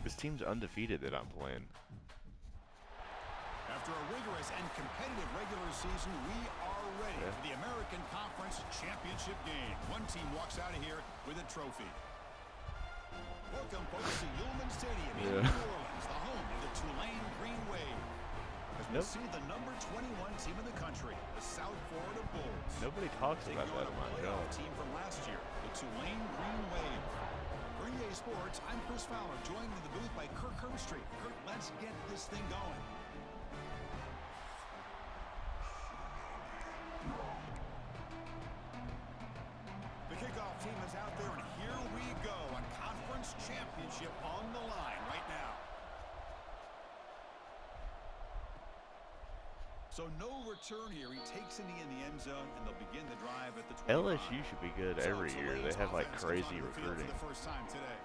This team's undefeated that I'm playing. After a rigorous and competitive regular season, we are ready for the American Conference Championship game. One team walks out of here with a trophy. Welcome, folks, to Yulman Stadium in New Orleans, the home of the Tulane Green Wave. As we see the number 21 team in the country, the South Florida Bulls. Nobody talks about that in my job. Team from last year, the Tulane Green Wave. For EA Sports, I'm Chris Fowler, joined in the booth by Kirk Herbstreit. Kirk, let's get this thing going. The kickoff team is out there, and here we go. A conference championship on the line right now. So no return here. He takes a knee in the end zone, and they'll begin the drive at the 25. LSU should be good every year. They have like crazy recruiting. For the first time today.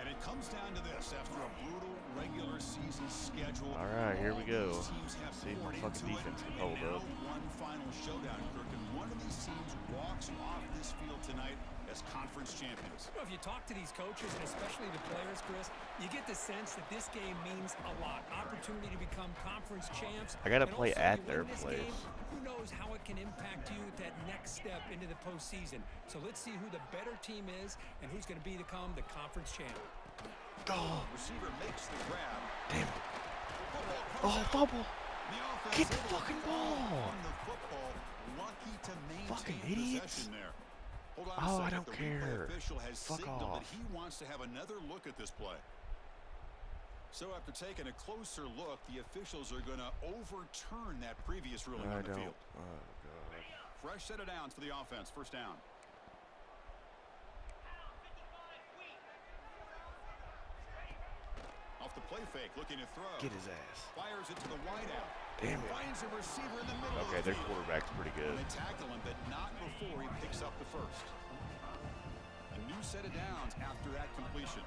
And it comes down to this after a brutal regular season schedule. All right, here we go. See if my fucking defense can hold up. One final showdown, Kirk, and one of these teams walks off this field tonight as conference champions. You know, if you talk to these coaches, and especially the players, Chris, you get the sense that this game means a lot. Opportunity to become conference champs. I gotta play at their place. Game, who knows how it can impact you at that next step into the postseason. So let's see who the better team is and who's going to become the conference champ. Oh. Receiver makes the grab. Damn it. Oh, fumble. Get the fucking ball. Fucking idiots. Oh, I don't care. Fuck off. That he wants to have another look at this play. So after taking a closer look, the officials are going to overturn that previous ruling on the field. Oh, God. Fresh set of downs for the offense. First down. Off the play fake, looking to throw. Get his ass. Fires it to the wideout. Damn it. Finds a receiver in the middle. Okay, their quarterback's pretty good. They tackle him, but not before he picks up the first. A new set of downs after that completion.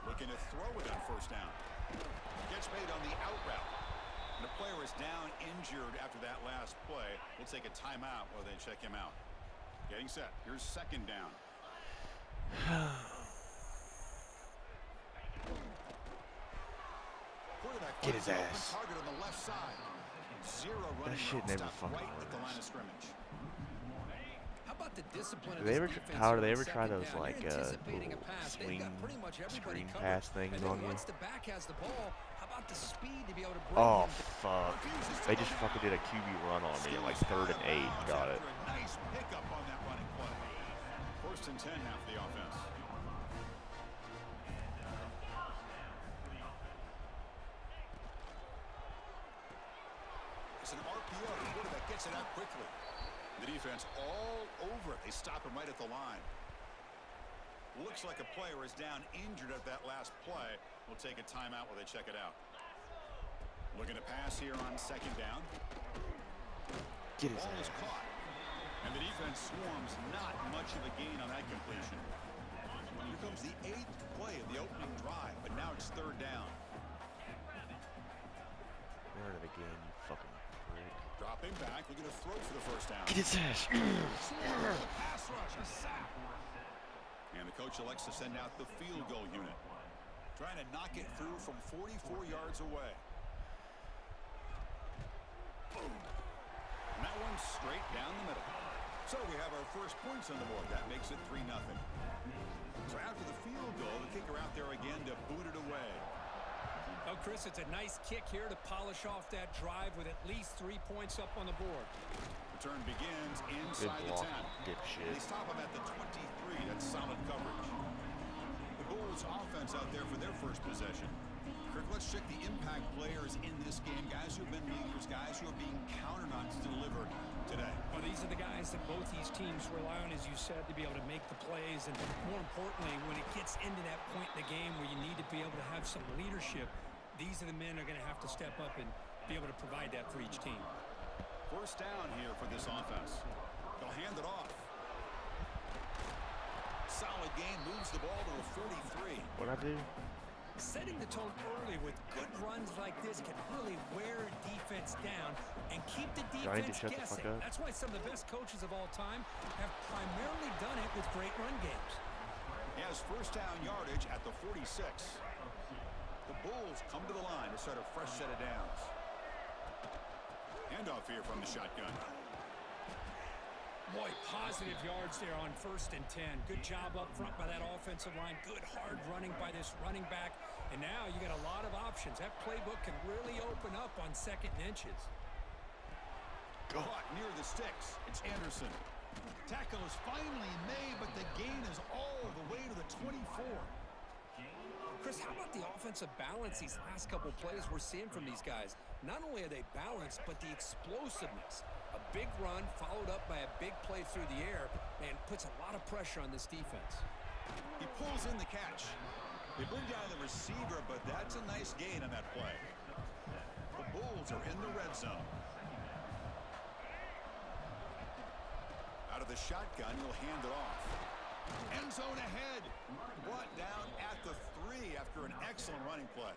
Looking to throw it on first down. Gets made on the out route. And the player is down injured after that last play. We'll take a timeout while they check him out. Getting set. Here's second down. Get his ass. Target on the left side. Zero That shit never fucking right at the line of works. scrimmage. How about the discipline of They this ever, defense Tyler, on they ever try second those down? like You're anticipating a pass. They've swing got pretty much everybody screen covered. pass things And then on you? once the back has the ball, how about the speed to be able to bring Oh him fuck! They just fucking did a QB run on me at like 3rd and 8. Got it. Nice pickup on that running play. First and 10 now for the offense. It's an RPO. The quarterback gets it out quickly. The defense all over it. They stop him right at the line. Looks like a player is down injured at that last play. We'll take a timeout while they check it out. Looking to pass here on second down. Get his Ball is ass. caught. And the defense swarms. Not much of a gain on that completion. Here comes the 8th play of the opening drive, but now it's third down. Where did it again, you fucking prick? Dropping back, looking to throw for the first down. Get his ass. Pass rush, a sack. And the coach elects to send out the field goal unit. Trying to knock it through from 44 yards away. Boom. And that one's straight down the middle. So we have our first points on the board. That makes it 3-0. So after the field goal, the kicker out there again to boot it away. Oh, Chris, it's a nice kick here to polish off that drive with at least 3 points up on the board. Return begins inside the 10. Dipshit. They stop him at the 23. That's solid coverage. The Bulls offense out there for their first possession. Kirk, let's check the impact players in this game. Guys who have been leaders, guys who are being counted on to deliver today. Well, these are the guys that both these teams rely on, as you said, to be able to make the plays. And more importantly, when it gets into that point in the game where you need to be able to have some leadership, these are the men who are going to have to step up and be able to provide that for each team. First down here for this offense. They'll hand it off. Solid game, moves the ball to the 43. What'd I do? Setting the tone early with good runs like this can really wear a defense down and keep the defense guessing. That's why some of the best coaches of all time have primarily done it with great run games. He has first down yardage at the 46. The Bulls come to the line to start a fresh set of downs. Handoff here from the shotgun. Boy, positive yards there on 1st and 10. Good job up front by that offensive line. Good hard running by this running back. And now you got a lot of options. That playbook can really open up on 2nd and inches. Go. Caught near the sticks. It's Anderson. Tackle is finally made, but the gain is all the way to the 24. Chris, how about the offensive balance these last couple plays we're seeing from these guys? Not only are they balanced, but the explosiveness. A big run followed up by a big play through the air, and puts a lot of pressure on this defense. He pulls in the catch. They bring down the receiver, but that's a nice gain on that play. The Bulls are in the red zone. Out of the shotgun, he'll hand it off. End zone ahead. Brought down at the 3 after an excellent running play.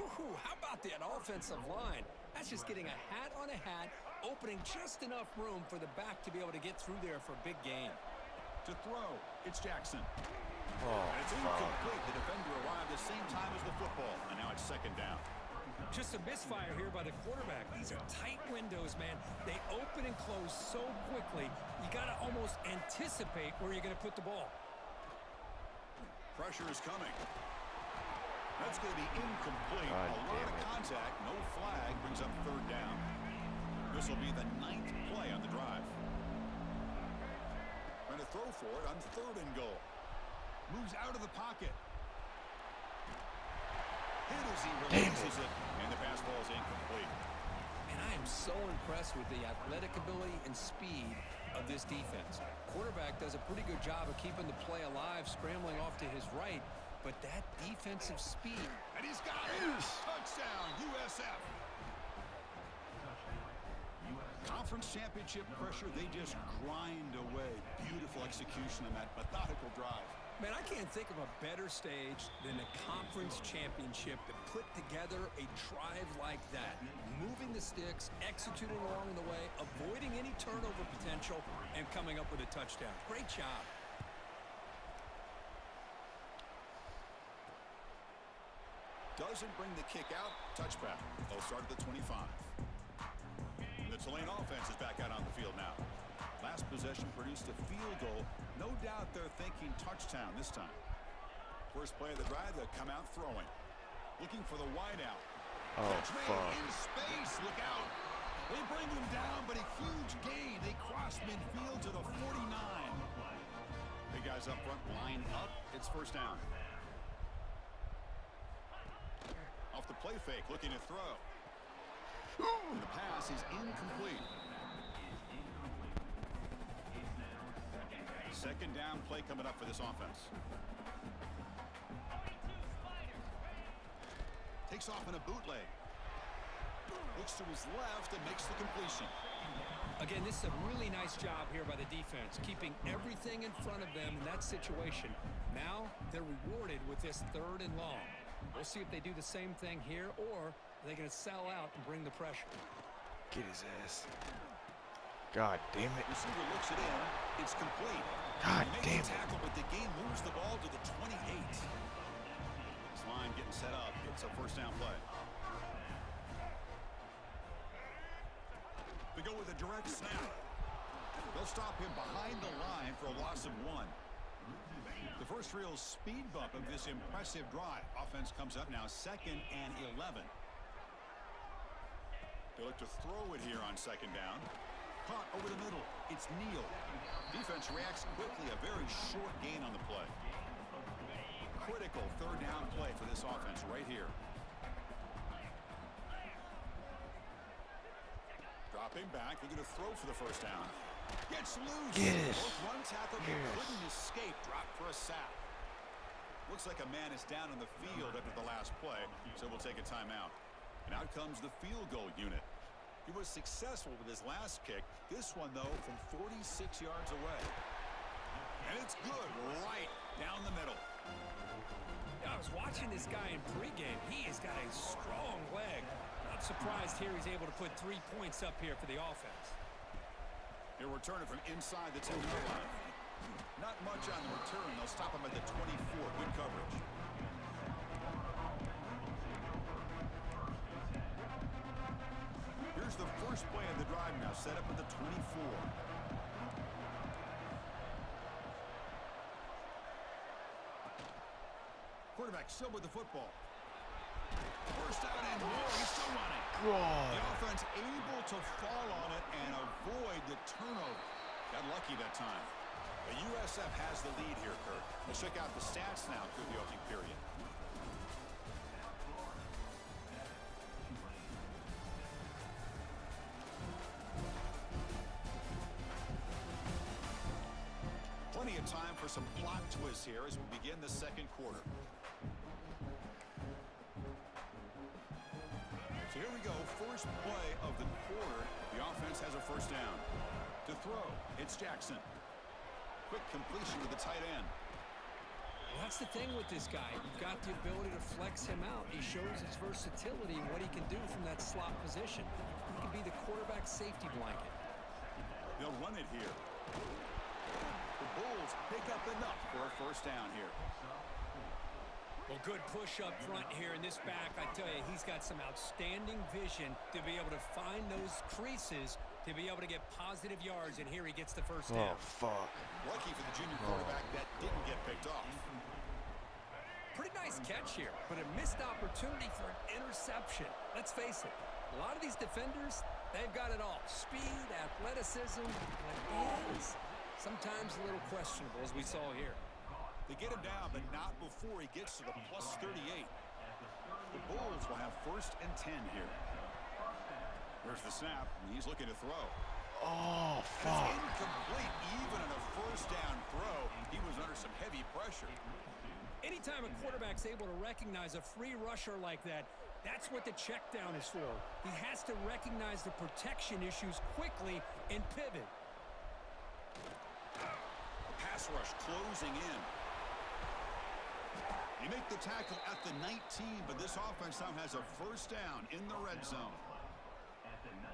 Whew, how about that offensive line? That's just getting a hat on a hat, opening just enough room for the back to be able to get through there for a big gain. To throw, it's Jackson. Oh, And it's incomplete. The defender arrived the same time as the football, and now it's 2nd down. Just a misfire here by the quarterback. These are tight windows, man. They open and close so quickly, you got to almost anticipate where you're going to put the ball. Pressure is coming. That's going to be incomplete. God A lot of contact, no flag, brings up 3rd down. This will be the 9th play on the drive. Trying to throw for it on 3rd and goal. Moves out of the pocket. Hit as he releases it, and the pass ball is incomplete. And I am so impressed with the athletic ability and speed of this defense. Quarterback does a pretty good job of keeping the play alive, scrambling off to his right, but that defensive speed. And he's got it. Touchdown, USF. Conference championship pressure, they just grind away. Beautiful execution on that methodical drive. Man, I can't think of a better stage than the conference championship to put together a drive like that. Moving the sticks, executing along the way, avoiding any turnover potential, and coming up with a touchdown. Great job. Doesn't bring the kick out. Touchback. They'll start at the 25. And the Tulane offense is back out on the field now. Last possession produced a field goal. No doubt they're thinking touchdown this time. First play of the drive, they'll come out throwing. Looking for the wideout. Oh, Catch made fuck. in space. Look out. They bring him down, but a huge gain. They cross midfield to the 49. Big guys up front, line up. It's 1st down. Off the play fake, looking to throw. And the pass is incomplete. 2nd down play coming up for this offense. Takes off in a bootleg. Looks to his left and makes the completion. Again, this is a really nice job here by the defense, keeping everything in front of them in that situation. Now they're rewarded with this 3rd and long. We'll see if they do the same thing here, or are they going to sell out and bring the pressure. Get his ass. God damn it. Receiver looks it in. It's complete. God He damn makes it. the tackle, but the game moves the ball to the 28. This line getting set up. It's a 1st down play. They go with a direct snap. They'll stop him behind the line for a loss of 1. The first real speed bump of this impressive drive. Offense comes up now 2nd and 11. They look to throw it here on 2nd down. Caught over the middle. It's Neal. Defense reacts quickly. A very short gain on the play. Critical 3rd down play for this offense right here. Dropping back. They're going to throw for the 1st down. Gets loose. Yes. Both run tackle, but Yes. couldn't escape. Dropped for a sack. Looks like a man is down on the field after the last play, so we'll take a timeout. And out comes the field goal unit. He was successful with his last kick. This one, though, from 46 yards away. And it's good right down the middle. I was watching this guy in pregame. He has got a strong leg. Not surprised here he's able to put 3 points up here for the offense. He'll return it from inside the 10-yard line. Not much on the return. They'll stop him at the 24. Good coverage. First play of the drive now set up at the 24. Quarterback still with the football. First down and more. He's still running. God. The offense able to fall on it and avoid the turnover. Got lucky that time. The USF has the lead here, Kirk. Let's check out the stats now through the opening period. Plenty of time for some plot twists here as we begin the second quarter. So here we go, first play of the quarter. The offense has a first down. To throw, it's Jackson. Quick completion to the tight end. Well, that's the thing with this guy. You've got the ability to flex him out. He shows his versatility and what he can do from that slot position. He can be the quarterback safety blanket. They'll run it here. The Bulls pick up enough for a first down here. Well, good push up front here in this back. I tell you, he's got some outstanding vision to be able to find those creases to be able to get positive yards, and here he gets the first down. Oh, fuck. Lucky for the junior quarterback that didn't get picked off. Pretty nice catch here, but a missed opportunity for an interception. Let's face it, a lot of these defenders, they've got it all. Speed, athleticism, and sometimes a little questionable, as we saw here. They get him down, but not before he gets to the plus 38. The Bulls will have first and 10 here. Where's the snap? He's looking to throw. Oh, It's fuck. incomplete. Even in a first down throw, he was under some heavy pressure. Anytime a quarterback's able to recognize a free rusher like that, that's what the check down is for. He has to recognize the protection issues quickly and pivot. Pass rush closing in. You make the tackle at the 19, but this offense now has a first down in the red zone.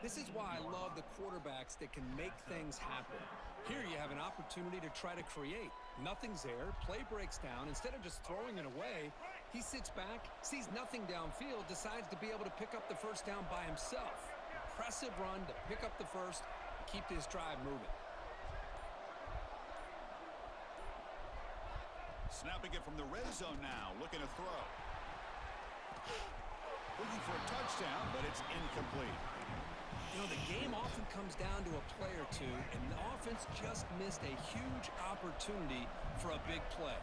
This is why I love the quarterbacks that can make things happen. Here you have an opportunity to try to create. Nothing's there. Play breaks down. Instead of just throwing it away, he sits back, sees nothing downfield, decides to be able to pick up the first down by himself. Impressive run to pick up the first, keep this drive moving. Snapping it from the red zone now, looking to throw. Looking for a touchdown, but it's incomplete. You know, the game often comes down to a play or two, and the offense just missed a huge opportunity for a big play.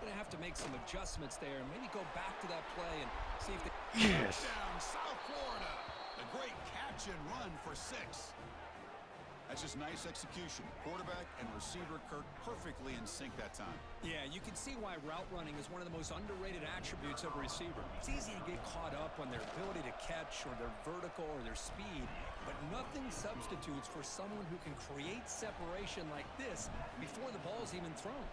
Going to have to make some adjustments there and maybe go back to that play and see if they... Yes. Down South Florida. A great catch and run for 6. That's just nice execution. Quarterback and receiver Kirk perfectly in sync that time. Yeah, you can see why route running is one of the most underrated attributes of a receiver. It's easy to get caught up on their ability to catch or their vertical or their speed, but nothing substitutes for someone who can create separation like this before the ball's even thrown.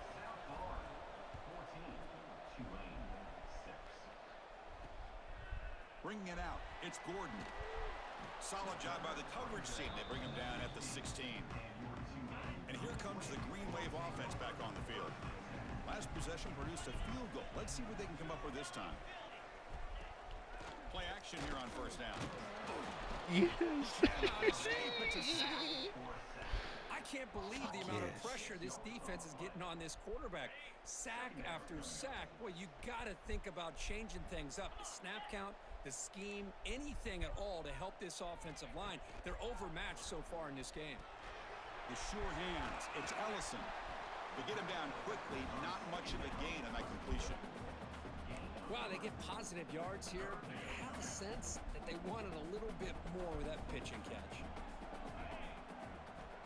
Bringing it out, it's Gordon. Solid job by the coverage team. They bring him down at the 16. And here comes the Green Wave offense back on the field. Last possession produced a field goal. Let's see what they can come up with this time. Play action here on first down. Yes. I can't believe the amount of pressure this defense is getting on this quarterback. Sack after sack. Boy, you got to think about changing things up. The snap count, the scheme, anything at all to help this offensive line. They're overmatched so far in this game. The sure hands. It's Ellison. They get him down quickly. Not much of a gain on that completion. Wow, they get positive yards here. I have a sense that they wanted a little bit more with that pitch and catch.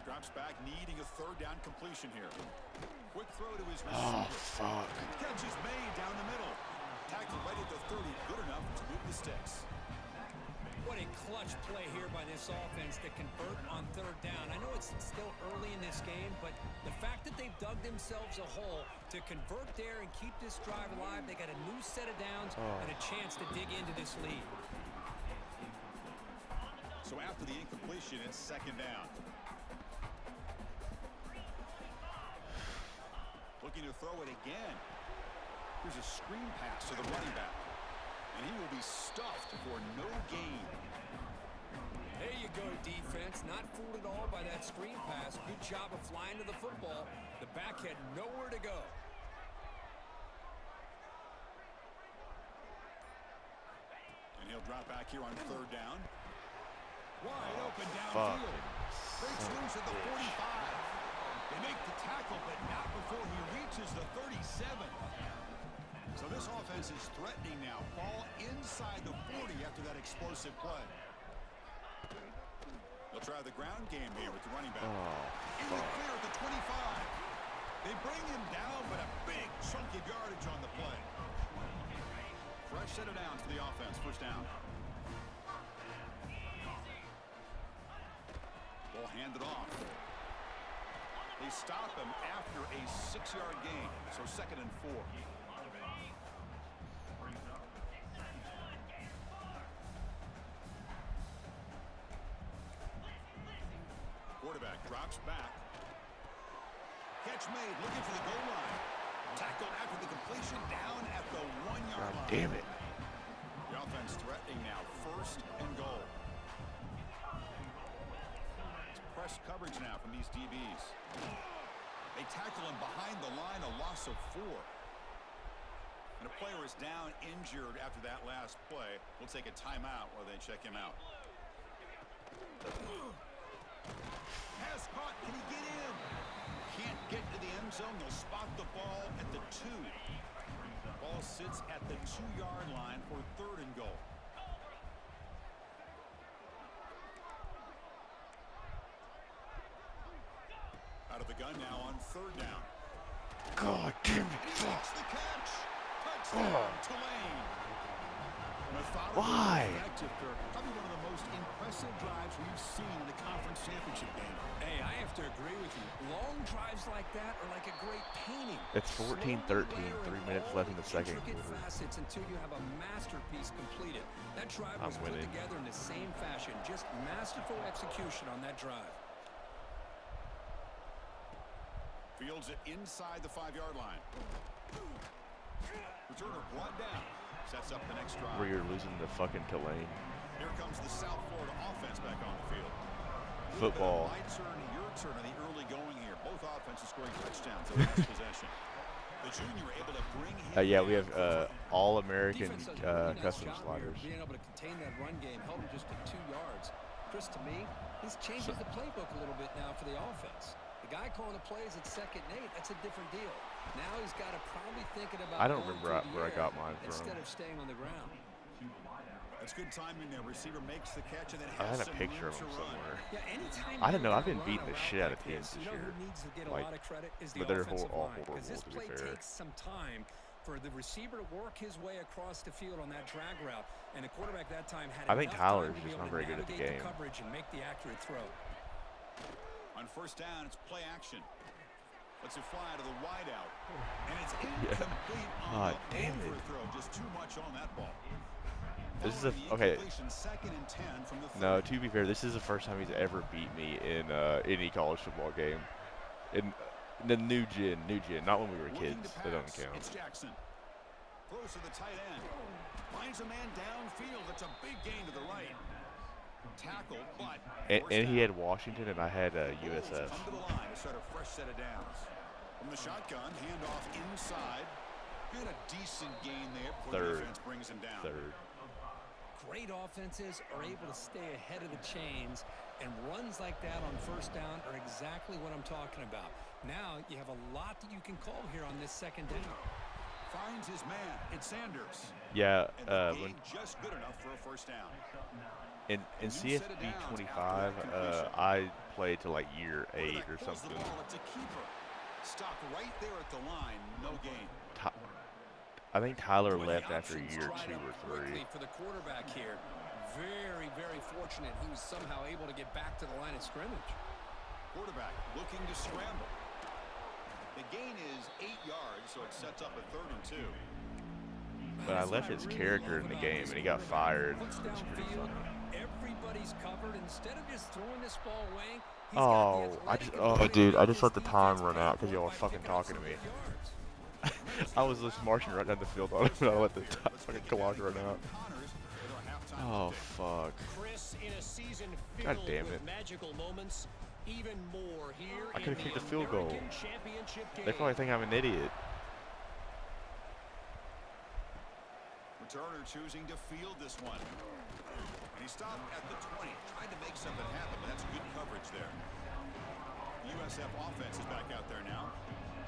Drops back, needing a third down completion here. Quick throw to his Oh, receiver. fuck. Catch is made down the middle. Tackled right at the 30. Good enough to move the sticks. What a clutch play here by this offense to convert on third down. I know it's still early in this game, but the fact that they've dug themselves a hole to convert there and keep this drive alive, they got a new set of downs and a chance to dig into this lead. So after the incompletion, it's second down. Looking to throw it again. Here's a screen pass to the running back. And he will be stuffed for no gain. There you go, defense. Not fooled at all by that screen pass. Good job of flying to the football. The back had nowhere to go. And he'll drop back here on third down. Wide open downfield. Breaks loose at the 45. They make the tackle, but not before he reaches the 37. So this offense is threatening now. Ball inside the 40 after that explosive play. They'll try the ground game here with the running back. In the clear at the 25. They bring him down, but a big chunk of yardage on the play. Fresh set of downs for the offense. First down. Ball handed off. They stop him after a 6-yard gain. So 2nd and 4. Quarterback drops back. Catch made, looking for the goal line. Tackled after the completion, down at the 1-yard line. Damn it. The offense threatening now, 1st and goal. It's press coverage now from these DBs. They tackle him behind the line, a loss of 4. And a player is down, injured after that last play. We'll take a timeout while they check him out. Pass caught. Can he get in? Can't get to the end zone. They'll spot the ball at the 2. Ball sits at the 2-yard line for 3rd and goal. Out of the gun now on 3rd down. God damn it. And he makes the catch. Touchdown, Tulane. Methodical, Why? effective, Kirk. Probably one of the most impressive drives we've seen in a conference championship game. Hey, I have to agree with you. Long drives like that are like a great painting. It's 14-13, 3 minutes left in the second quarter. Facets until you have a masterpiece completed. That drive was put together in the same fashion. Just masterful execution on that drive. Fields it inside the 5-yard line. Returner brought down. Sets up the next drive. Where you're losing the fucking Tulane. Here comes the South Florida offense back on the field. Football. My turn, your turn in the early going here. Both offenses scoring touchdowns in last possession. The junior able to bring him Yeah, we have all-American Defense does a really nice custom job here sliders. being able to contain that run game, held him just at 2 yards. Chris, to me, this changes the playbook a little bit now for the offense. The guy calling the plays at 2nd and 8, that's a different deal. Now he's got to probably thinking about I don't going remember through the where I air got mine from. instead of staying on the ground. That's good timing there. Receiver makes the catch and then I has had a some picture room of him to run. somewhere. Yeah, anytime I don't know. you're I've been gonna run beating a the route shit out of like teams this, this you know year. who needs to get a Like, lot of credit is the but they're offensive all line, because this horrible, to be play fair. takes some time for the receiver to work his way across the field on that drag route, and the quarterback that time had I think enough time Tyler's to be just able not to very good at the navigate game. coverage and make the accurate throw. On 1st down, it's play action. Lets it fly to the wideout. And it's Yeah. incomplete Ah, on the damn it. overthrow. Just too much on that ball. This is a Following the okay. incompletion, 2nd and 10 from the 30. No, to be fair, this is the first time he's ever beat me in any college football game. In the new gen, not when we were Looking kids. to That don't pass. count. It's Jackson. Throws to the tight end. Finds a man downfield. That's a big gain to the right. Tackled, but And he had Washington, and I had USF. Come to the line to start a fresh set of downs. From the shotgun, handoff inside. Good, a decent gain there before the defense brings him down. Third. Great offenses are able to stay ahead of the chains, and runs like that on 1st down are exactly what I'm talking about. Now you have a lot that you can call here on this 2nd down. Finds his man. It's Sanders. Yeah, And the gain when just good enough for a 1st down. in CFB 25, I played to like year 8 or Quarterback pulls the something. ball. It's a keeper. Stopped right there at the line. No gain. I think Tyler Boy, the left after options year dried 2 up or 3. quickly for the quarterback here. Very, very fortunate he was somehow able to get back to the line of scrimmage. Quarterback looking to scramble. The gain is 8 yards, so it sets up a 3rd and 2. But I left his character in the game, and he got fired. It's pretty Downfield, funny. everybody's covered. Instead of just throwing this ball away, he's Oh, got the dude, I just let the defense time run pay out because for y'all by were fucking picking up talking to some me. good yards. I was just marching right down the field on him, and I let the fucking clock run out. Connors with our halftime Oh, update. fuck. Chris, this in a season God filled damn with it. magical moments. Even more here I in could've the kicked a field goal. American Championship game. They probably think I'm an idiot. Returner choosing to field this one. And he stopped at the 20. Tried to make something happen, but that's good coverage there. The USF offense is back out there now.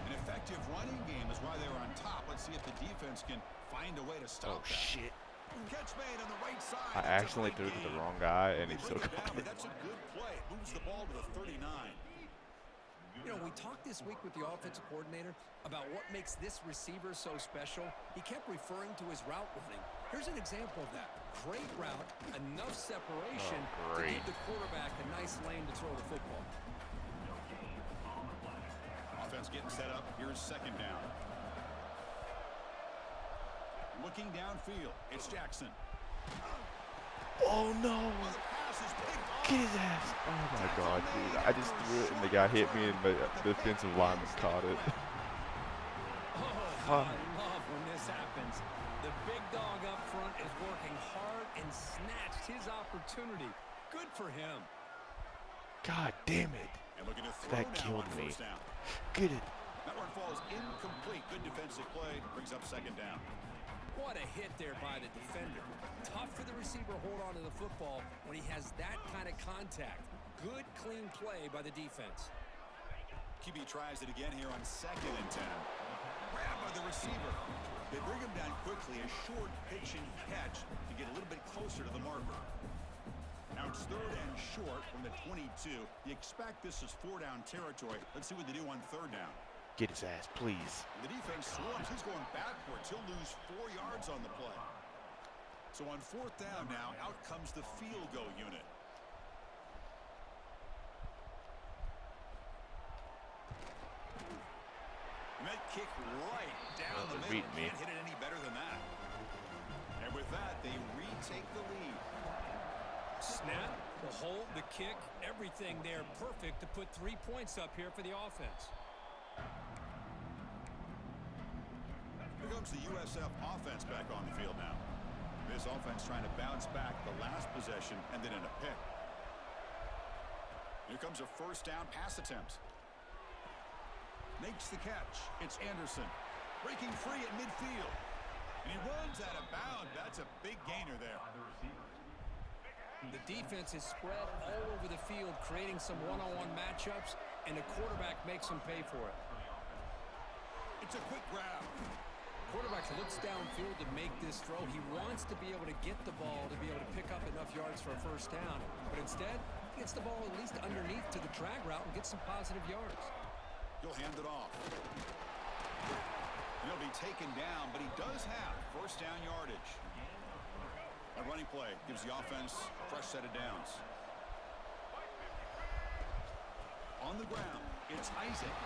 An effective running game is why they were on top. Let's see if the defense can find a way to stop that. Shit. Catch made on the right side. I That's a accidentally big threw it to the gain. wrong guy, and They he bring still it down, got but it. that's a good play. It moves the ball to the 39. You know, we talked this week with the offensive coordinator about what makes this receiver so special. He kept referring to his route running. Here's an example of that. Great route, enough separation to great. give the quarterback a nice lane to throw the football. Offense getting set up. Here's second down. Looking downfield. It's Jackson. Oh no! Oh, the pass is picked off. Get his ass! Oh my god, dude! I just threw it, and the guy hit me, and the defensive lineman caught it. Oh, I love when this happens. The big dog up front is working hard and snatched his opportunity. Good for him. God damn it! And looking to throw That now killed on me. first down. Get it! That one falls incomplete. Good defensive play. Brings up second down. What a hit there by the defender. Tough for the receiver to hold on to the football when he has that kind of contact. Good, clean play by the defense. QB tries it again here on 2nd and 10. Grabbed by the receiver. They bring him down quickly. A short pitch and catch to get a little bit closer to the marker. Now it's 3rd and short from the 22. You expect this is 4-down territory. Let's see what they do on 3rd down. Get his ass, please. The defense swarms. He's going backwards. He'll lose 4 yards on the play. So on 4th down now, out comes the field goal unit. And that kick right down the middle. beat me. Can't hit it any better than that. And with that, they retake the lead. Snap, the hold, the kick, everything there perfect to put 3 points up here for the offense. Here comes the USF offense back on the field now. This offense trying to bounce back the last possession and then in a pick. Here comes a 1st down pass attempt. Makes the catch. It's Anderson. Breaking free at midfield. And he runs out of bounds. That's a big gainer there. The defense is spread all over the field, creating some one-on-one matchups, and the quarterback makes them pay for it. It's a quick grab. Quarterback looks downfield to make this throw. He wants to be able to get the ball to be able to pick up enough yards for a 1st down. But instead, he gets the ball at least underneath to the drag route and gets some positive yards. He'll hand it off. And he'll be taken down, but he does have 1st down yardage. A running play gives the offense a fresh set of downs. On the ground, it's Isaac.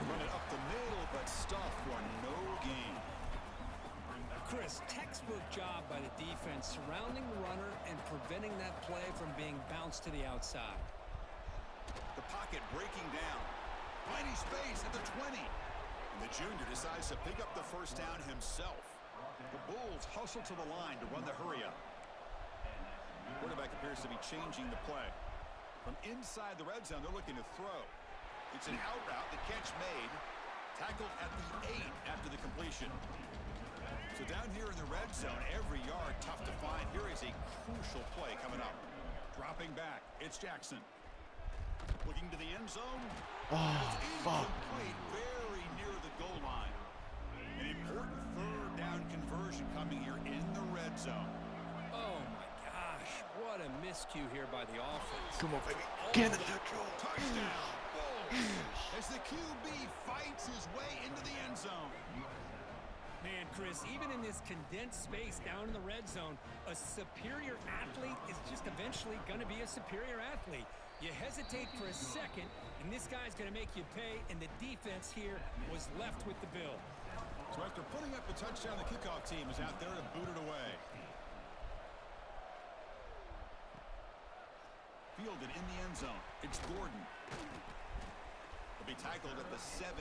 Run it up the middle, but stuff for no gain. Chris, textbook job by the defense surrounding the runner and preventing that play from being bounced to the outside. The pocket breaking down. Finding space at the 20. And the junior decides to pick up the 1st down himself. The Bulls hustle to the line to run the hurry up. Quarterback appears to be changing the play. From inside the red zone, they're looking to throw. It's an out route, the catch made. Tackled at the 8 after the completion. So down here in the red zone, every yard tough to find. Here is a crucial play coming up. Dropping back, it's Jackson. Looking to the end zone. Oh, fuck. Incomplete, very near the goal line. An important 3rd down conversion coming here in the red zone. Oh, my gosh. What a miscue here by the offense. Come on, baby. Get in the neutral. Touchdown. Bulls. As the QB fights his way into the end zone. Man, Chris, even in this condensed space down in the red zone, a superior athlete is just eventually going to be a superior athlete. You hesitate for a second, and this guy's going to make you pay, and the defense here was left with the bill. So after putting up the touchdown, the kickoff team is out there to boot it away. Fielded in the end zone. It's Gordon. He'll be tackled at the 17.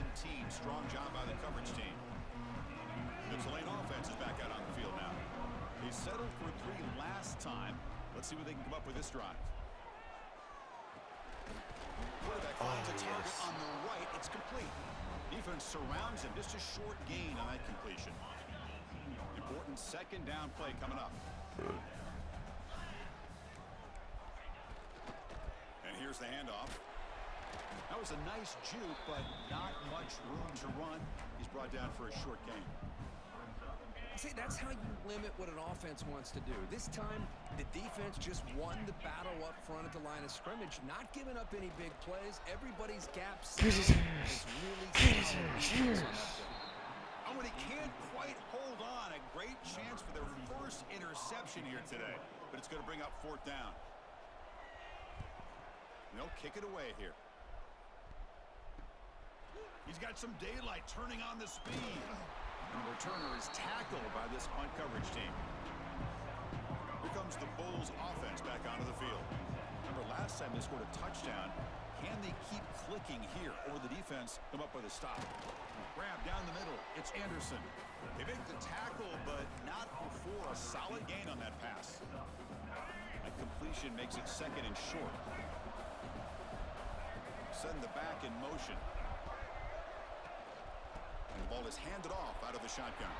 Strong job by the coverage team. The Tulane offense is back out on the field now. They settled for 3 last time. Let's see what they can come up with this drive. Quarterback finds a target on the right. It's complete. Defense surrounds him. Just a short gain on that completion. Important second down play coming up. And here's the handoff. That was a nice juke, but not much room to run. He's brought down for a short gain. See, that's how you limit what an offense wants to do. This time, the defense just won the battle up front at the line of scrimmage, not giving up any big plays. Everybody's gaps. It's really solid. Oh, and he can't quite hold on. A great chance for their first interception here today, but it's going to bring up fourth down. And they'll kick it away here. He's got some daylight turning on the speed. And the returner is tackled by this punt coverage team. Here comes the Bulls offense back onto the field. Remember last time they scored a touchdown. Can they keep clicking here, or the defense come up with a stop? Grab down the middle. It's Anderson. They make the tackle, but not before a solid gain on that pass. That completion makes it second and short. Send the back in motion. And the ball is handed off out of the shotgun.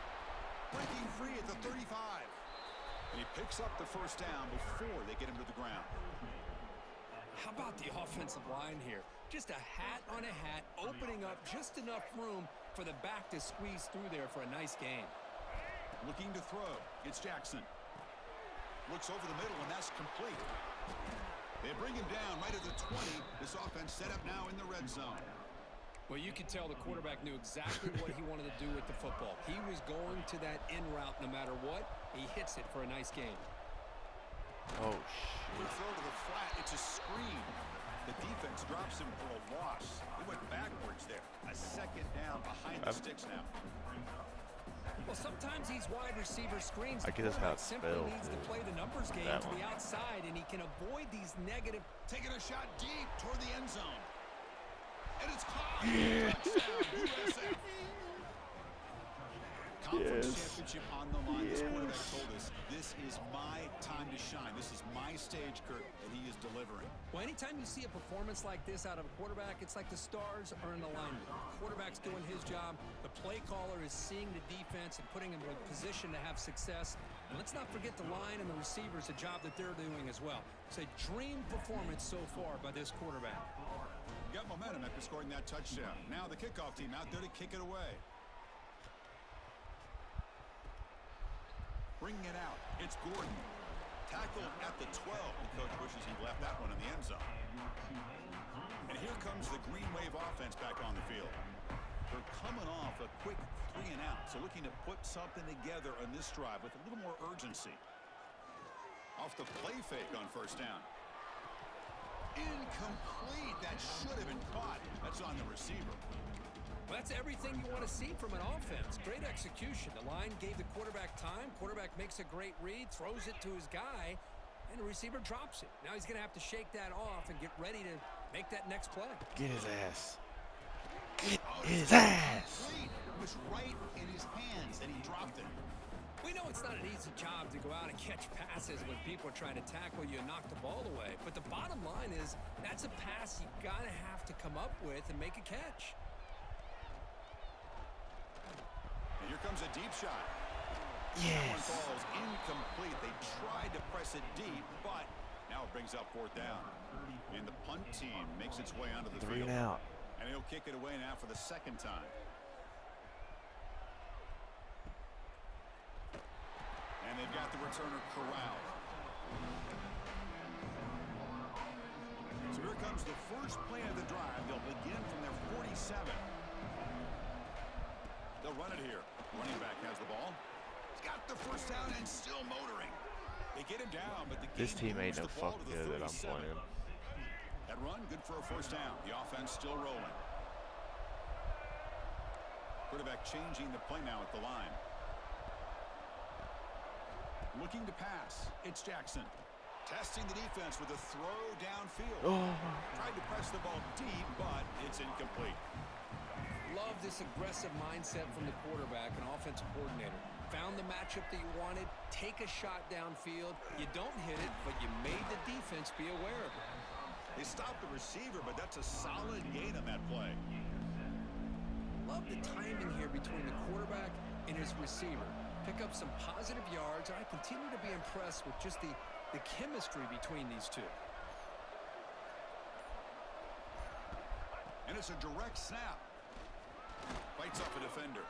Breaking free at the 35. And he picks up the first down before they get him to the ground. How about the offensive line here? Just a hat on a hat, opening up just enough room for the back to squeeze through there for a nice gain. Looking to throw. It's Jackson. Looks over the middle, and that's complete. They bring him down right at the 20. This offense set up now in the red zone. Well, you could tell the quarterback knew exactly what he wanted to do with the football. He was going to that in route no matter what. He hits it for a nice gain. Oh, Good throw to the flat. It's a screen. The defense drops him for a loss. He went backwards there. A second down behind the sticks now. Well, sometimes these wide receiver screens, I guess that's how it's simply spelled, needs to too. play the numbers game That to the one. outside, and he can avoid these negative. Taking a shot deep toward the end zone. And it's caught. Touchdown, USF. Conference championship on the line. This quarterback told us, this is my time to shine. This is my stage, Kurt, and he is delivering. Well, anytime you see a performance like this out of a quarterback, it's like the stars are in alignment. The quarterback's doing his job. The play caller is seeing the defense and putting him in a position to have success. And let's not forget the line and the receivers, the job that they're doing as well. It's a dream performance so far by this quarterback. Got momentum after scoring that touchdown. Now the kickoff team out there to kick it away. Bringing it out. It's Gordon. Tackled at the 12. The coach wishes he left that one in the end zone. And here comes the Green Wave offense back on the field. They're coming off a quick 3 and out. So looking to put something together on this drive with a little more urgency. Off the play fake on first down. Incomplete. That should have been caught. That's on the receiver. Well, that's everything you want to see from an offense. Great execution. The line gave the quarterback time. Quarterback makes a great read, throws it to his guy, and the receiver drops it. Now he's going to have to shake that off and get ready to make that next play. get his ass. Get his ass. It was right in his hands, and he dropped it. We know it's not an easy job to go out and catch passes when people are trying to tackle you and knock the ball away. But the bottom line is that's a pass you got to have to come up with and make a catch. And here comes a deep shot. That one Yes. falls incomplete. They tried to press it deep, but now it brings up fourth down. And the punt team makes its way onto the 3 field. and out. And he'll kick it away now for the second time. And they've got the returner corralled. So here comes the first play of the drive. They'll begin from their 47. They'll run it here. Running back has the ball. He's got the first down and still motoring. They get him down, but the This game team ain't moves no the ball fucking to the good that I'm 37. playing. That run, good for a first down. The offense still rolling. Quarterback changing the play now at the line. Looking to pass. It's Jackson. Testing the defense with a throw downfield. Tried to press the ball deep, but it's incomplete. Love this aggressive mindset from the quarterback and offensive coordinator. found the matchup that you wanted, take a shot downfield. You don't hit it, but you made the defense be aware of it. They stopped the receiver, but that's a solid gain on that play. Love the timing here between the quarterback and his receiver. Pick up some positive yards, and I continue to be impressed with just the chemistry between these two. And it's a direct snap. Fights off a defender.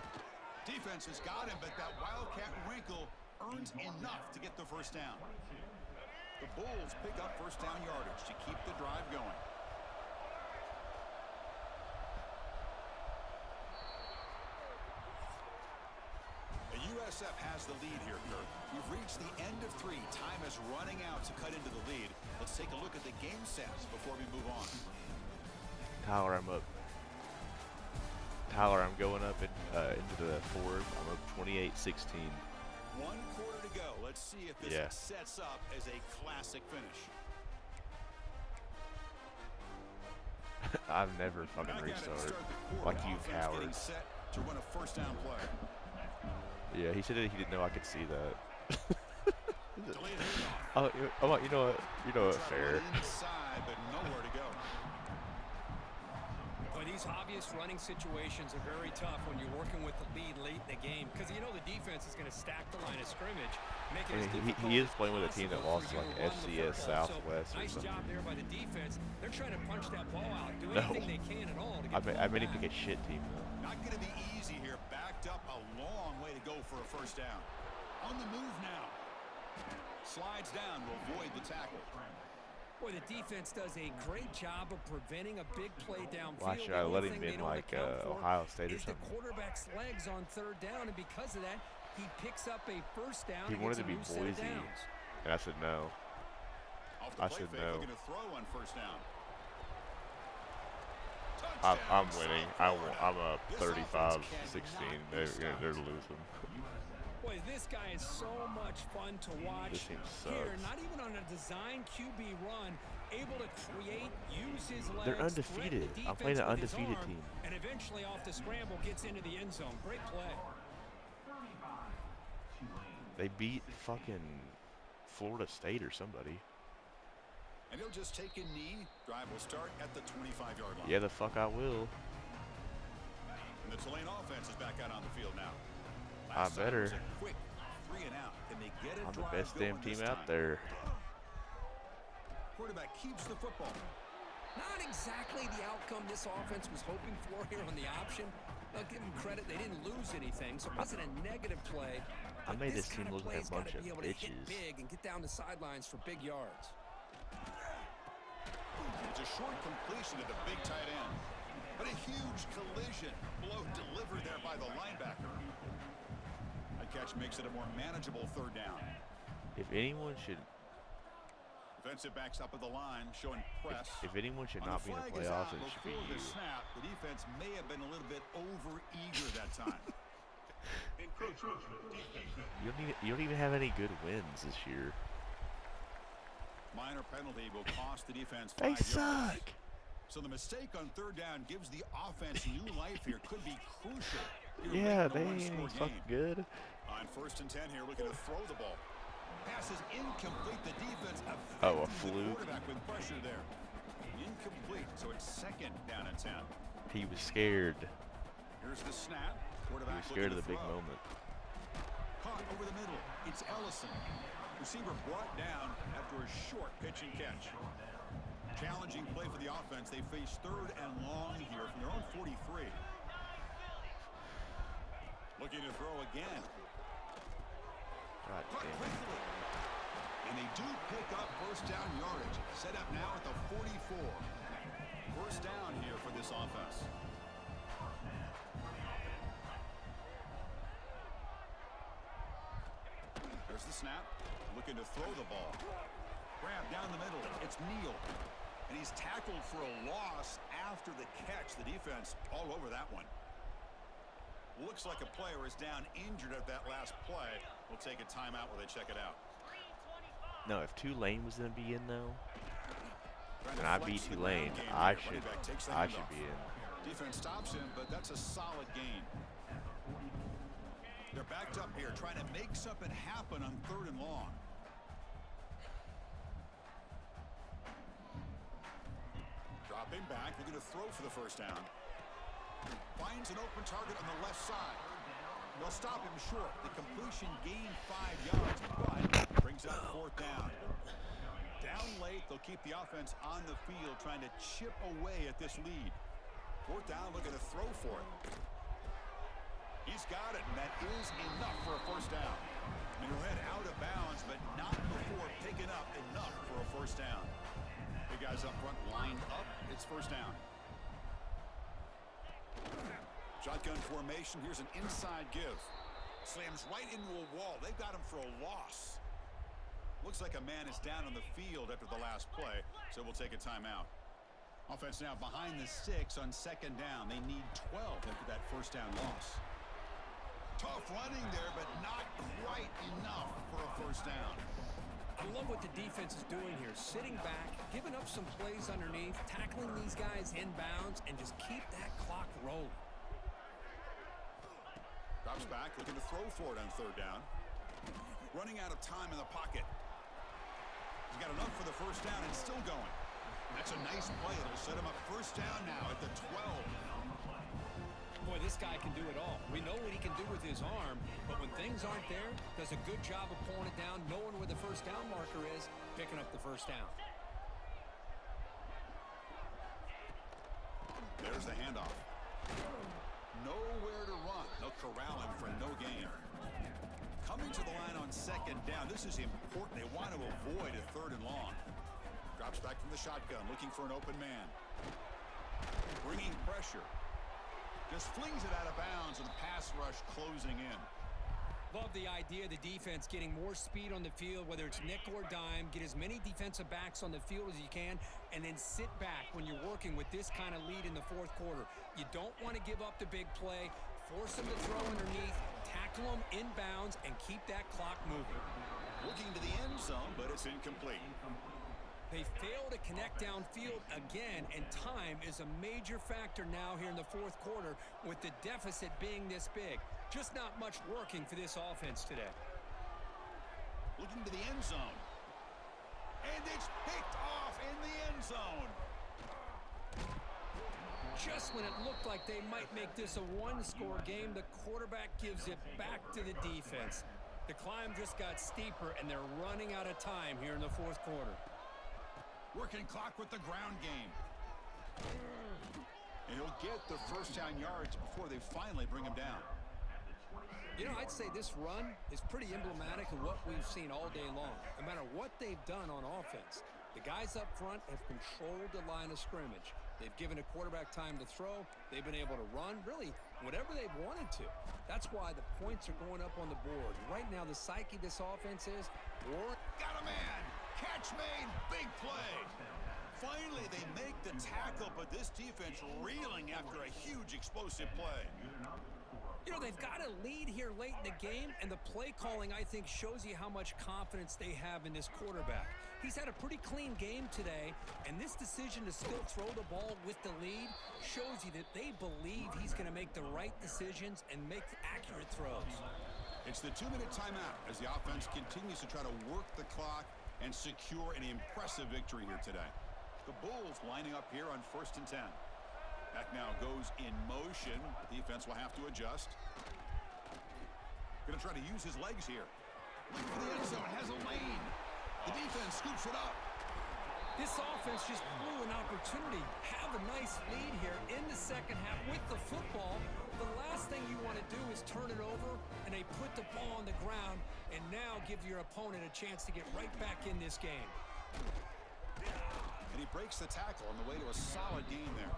Defense has got him, but that Wildcat wrinkle earns enough to get the first down. The Bulls pick up first down yardage to keep the drive going. The USF has the lead here, Kirk. We've reached the end of 3. Time is running out to cut into the lead. Let's take a look at the game stats before we move on. Tyler, I'm up. Tyler, I'm going up into the fourth. I'm up 28-16. 1 quarter to go. Let's see if this sets up as a classic finish. I've never fucking restarted. Like you cowards. Set to run a first down play. Yeah, he said that he didn't know I could see that. Oh, you know what? Fair. Inside, but nowhere to go. But these obvious running situations are very tough when you're working with the lead late in the game, because you know the defense is going to stack the line of scrimmage. He is playing with a team that lost like FCS Southwest or nice something. job there by the defense. They're trying to punch that ball out, do anything they can at all to get I bet he pick a shit team though. Not going to be easy here. Backed up a long way to go for a first down. On the move now. Slides down to avoid the tackle. Boy, the defense does a great job of preventing a big play downfield. Why should I let him in like Ohio State or something? The quarterback's legs on third down, and because of that, he picks up a first down. He wanted to be Boise, and I said no. I said no. Looking to throw on first down. I'm winning. I'm up 35-16. They're losing. Boy, this guy is so much fun to watch. This team sucks. Here, not even on a design QB run, able to create, use his legs. They're undefeated. I'm playing an undefeated team. And eventually off the scramble gets into the end zone. Great play. They beat fucking Florida State or somebody. And he'll just take a knee. Drive will start at the 25-yard line. Yeah, the fuck I will. And the Tulane offense is back out on the field now. I better. Quick 3 and out. Can they get a I'm the drive best damn going team this out time? there. Quarterback keeps the football. Not exactly the outcome this offense was hoping for here on the option. I'll give them credit. They didn't lose anything, so it wasn't a negative play. I made this kind team of look like a play's gotta bunch of be able to hit bitches. big and get down the sidelines for big yards. It's a short completion to the big tight end. But a huge collision blow delivered there by the linebacker. That catch makes it a more manageable third down. If anyone should, Defensive backs up at the line, showing press. if anyone should On not the be in the flag is playoffs, out it should be before you. the snap. The defense may have been a little bit over-eager that time. You don't even have any good wins this year. Minor penalty will cost the defense 5 They yards. suck. So the mistake on third down gives the offense new life here. Could be crucial. Yeah, they Make no ain't one-score fucking game. good. On 1st and 10 here, looking to throw the ball. Pass is incomplete. The defense Oh, a affecting the fluke. quarterback with pressure there. Incomplete. So it's 2nd down and 10. He was scared. Here's the snap. He Quarterback was scared of looking the to big throw. moment. Caught over the middle. It's Ellison. Receiver brought down after a short pitch and catch. Challenging play for the offense. They face 3rd and long here from their own 43. Looking to throw again. God Caught damn. quickly. And they do pick up first down yardage. Set up now at the 44. First down here for this offense. There's the snap. Looking to throw the ball. Grab down the middle. It's Neal. And he's tackled for a loss after the catch. The defense all over that one. Looks like a player is down injured at that last play. We'll take a timeout while they check it out. No, if Tulane was gonna be in though, Trying to and I flex beat the Tulane, ground game I here. should Running back takes the be handoff. in. Defense stops him, but that's a solid gain. They're backed up here, trying to make something happen on 3rd and long. Dropping back, looking to throw for the first down. Finds an open target on the left side. They'll stop him short. The completion gained 5 yards, but brings up 4th down. Down late, they'll keep the offense on the field, trying to chip away at this lead. 4th down, looking to throw for it. He's got it, and that is enough for a first down. And he'll head out of bounds, but not before picking up enough for a first down. The guys up front lined up. It's first down. Shotgun formation. Here's an inside give. Slams right into a wall. They've got him for a loss. Looks like a man is down on the field after the last play, so we'll take a timeout. Offense now behind the 6 on 2nd down. They need 12 after that first down loss. Tough running there, but not quite enough for a first down. I love what the defense is doing here. Sitting back, giving up some plays underneath, tackling these guys inbounds, and just keep that clock rolling. Drops back, looking to throw for it on 3rd down. Running out of time in the pocket. He's got enough for the first down and still going. That's a nice play. It'll set him up first down now at the 12. Boy, this guy can do it all. We know what he can do with his arm, but when things aren't there, does a good job of pulling it down, knowing where the first down marker is, picking up the first down. There's the handoff. Nowhere to run. They'll corral him for no gain. Coming to the line on 2nd down. This is important. They want to avoid a 3rd and long. Drops back from the shotgun, looking for an open man. Bringing pressure. Just flings it out of bounds, and the pass rush closing in. Love the idea of the defense getting more speed on the field, whether it's nickel or dime. Get as many defensive backs on the field as you can, and then sit back when you're working with this kind of lead in the 4th quarter. You don't want to give up the big play. Force them to throw underneath, tackle them inbounds, and keep that clock moving. Looking to the end zone, but it's incomplete. They fail to connect downfield again, and time is a major factor now here in the 4th quarter with the deficit being this big. Just not much working for this offense today. Looking to the end zone. And it's picked off in the end zone. Just when it looked like they might make this a 1-score game, the quarterback gives it back to the defense. The climb just got steeper, and they're running out of time here in the 4th quarter. Working clock with the ground game. And he'll get the first down yards before they finally bring him down. You know, I'd say this run is pretty emblematic of what we've seen all day long. No matter what they've done on offense, the guys up front have controlled the line of scrimmage. They've given a quarterback time to throw. They've been able to run, really, whatever they've wanted to. That's why the points are going up on the board. Right now, the psyche of this offense is, got a man! Catch made, big play. Finally, they make the tackle, but this defense reeling after a huge explosive play. You know, they've got a lead here late in the game, and the play calling, I think, shows you how much confidence they have in this quarterback. He's had a pretty clean game today, and this decision to still throw the ball with the lead shows you that they believe he's going to make the right decisions and make accurate throws. It's the 2-minute timeout as the offense continues to try to work the clock and secure an impressive victory here today. The Bulls lining up here on 1st and 10. Back now goes in motion. Defense will have to adjust. Going to try to use his legs here. Looking for the end zone, has a lane. The defense scoops it up. This offense just blew an opportunity. Have a nice lead here in the 2nd half with the football. The last thing you want to do is turn it over, and they put the ball on the ground and now give your opponent a chance to get right back in this game. And he breaks the tackle on the way to a solid gain there.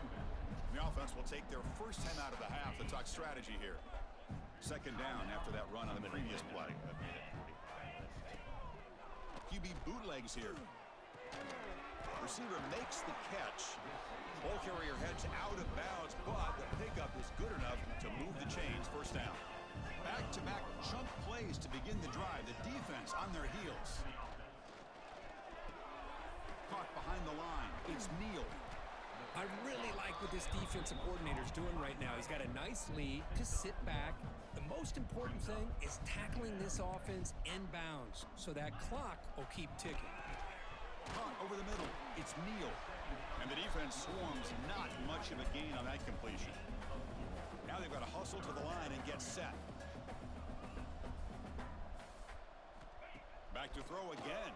The offense will take their first time out of the half to talk strategy here. 2nd down after that run on the previous play. QB bootlegs here. Receiver makes the catch. Ball carrier heads out of bounds, but the pickup is good enough to move the chains. First down. Back-to-back chunk plays to begin the drive. The defense on their heels. Caught behind the line. It's Neal. I really like what this defensive coordinator's doing right now. He's got a nice lead. Just sit back. The most important thing is tackling this offense inbounds so that clock will keep ticking. Caught over the middle. It's Neal. And the defense swarms not much of a gain on that completion. Now they've got to hustle to the line and get set. Back to throw again.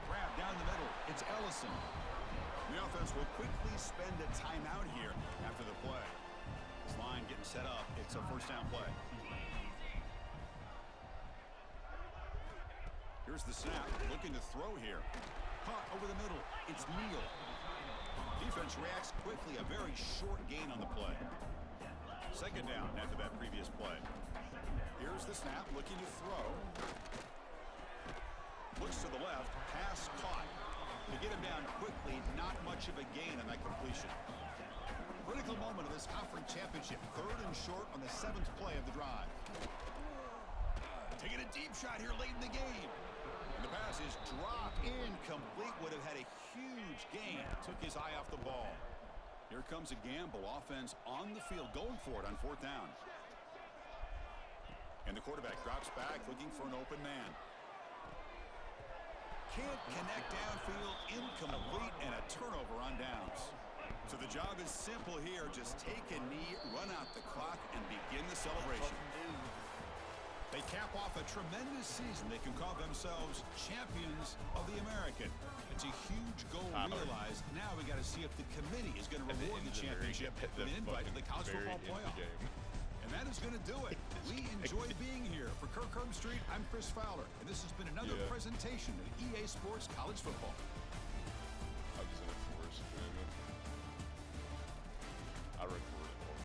Grab down the middle. It's Ellison. The offense will quickly spend a timeout here after the play. This line getting set up. It's a first down play. Here's the snap. Looking to throw here. Caught over the middle. It's Neal. Defense reacts quickly. A very short gain on the play. Second down after that previous play. Here's the snap. Looking to throw. Looks to the left. Pass caught. To get him down quickly, not much of a gain on that completion. Critical moment of this conference championship. 3rd and short on the 7th play of the drive. Taking a deep shot here late in the game. And the pass is dropped incomplete. Would have had a huge gain. Took his eye off the ball. Here comes a gamble. Offense on the field going for it on 4th down. And the quarterback drops back looking for an open man. Can't connect downfield, incomplete, and a turnover on downs. So the job is simple here. Just take a knee, run out the clock, and begin the celebration. They cap off a tremendous season. They can call themselves champions of the American. It's a huge goal realized. Now we got to see if the committee is going to reward the championship with an invite to the college football playoff. And that is going to do it. We enjoy being here. For Kirk Herbstreit, I'm Chris Fowler, and this has been another presentation of EA Sports College Football.